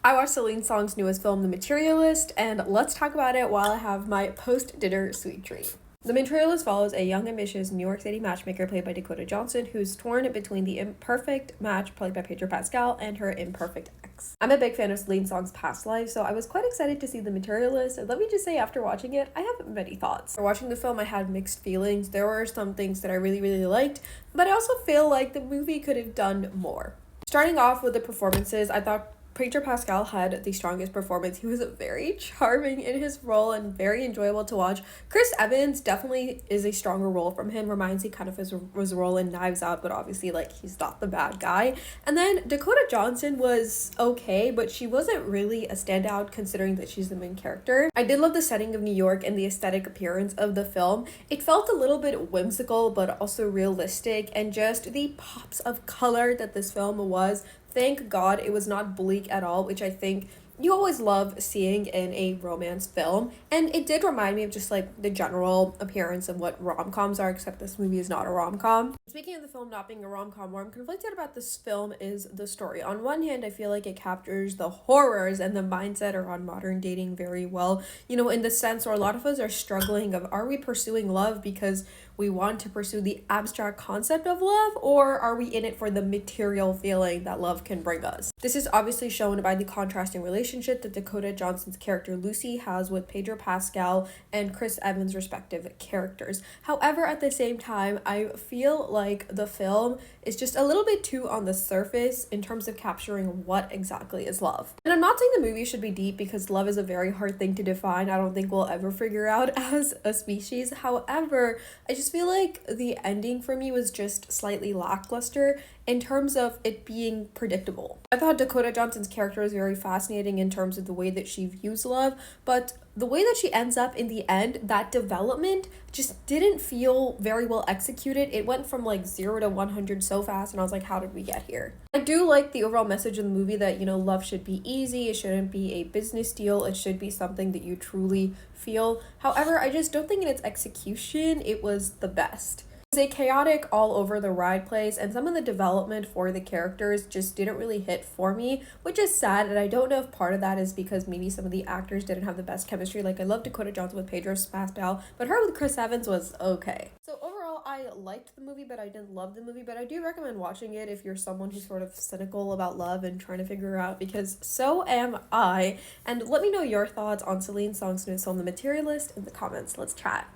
I watched Celine Song's newest film, The Materialist, and let's talk about it while I have my post-dinner sweet treat. The Materialist follows a young, ambitious New York City matchmaker played by Dakota Johnson who's torn between the imperfect match played by Pedro Pascal and her imperfect ex. I'm a big fan of Celine Song's past life, so I was quite excited to see The Materialist, and let me just say, after watching it, I have many thoughts. After watching the film, I had mixed feelings. There were some things that I really liked, but I also feel like the movie could have done more. Starting off with the performances, I thought Pedro Pascal had the strongest performance. He was very charming in his role and very enjoyable to watch. Chris Evans definitely is a stronger role from him. Reminds me kind of his role in Knives Out, but obviously like he's not the bad guy. And then Dakota Johnson was okay, but she wasn't really a standout considering that she's the main character. I did love the setting of New York and the aesthetic appearance of the film. It felt a little bit whimsical, but also realistic, and just the pops of color that this film was. Thank God it was not bleak at all, which I think you always love seeing in a romance film. And it did remind me of just like the general appearance of what rom-coms are, except this movie is not a rom-com. Speaking of the film not being a rom-com, where I'm conflicted about this film is the story. On one hand, I feel like it captures the horrors and the mindset around modern dating very well. You know, in the sense where a lot of us are struggling of, are we pursuing love because we want to pursue the abstract concept of love, or are we in it for the material feeling that love can bring us? This is obviously shown by the contrasting relationship that Dakota Johnson's character Lucy has with Pedro Pascal and Chris Evans' respective characters. However, at the same time, I feel like the film is just a little bit too on the surface in terms of capturing what exactly is love. And I'm not saying the movie should be deep, because love is a very hard thing to define. I don't think we'll ever figure out as a species. However, I just feel like the ending for me was just slightly lackluster in terms of it being predictable. I thought Dakota Johnson's character was very fascinating in terms of the way that she views love, but the way that she ends up in the end, that development just didn't feel very well executed. It went from like 0 to 100 so fast, and I was like, how did we get here? I do like the overall message of the movie that, you know, love should be easy. It shouldn't be a business deal. It should be something that you truly feel. However, I just don't think in its execution it was the best. It was a chaotic all over the ride place, and some of the development for the characters just didn't really hit for me, which is sad. And I don't know if part of that is because maybe some of the actors didn't have the best chemistry. Like, I love Dakota Johnson with Pedro Pascal, but her with Chris Evans was okay. So overall, I liked the movie, but I didn't love the movie. But I do recommend watching it if you're someone who's sort of cynical about love and trying to figure out, because so am I. And let me know your thoughts on Celine Song's new film The Materialist in the comments. Let's chat.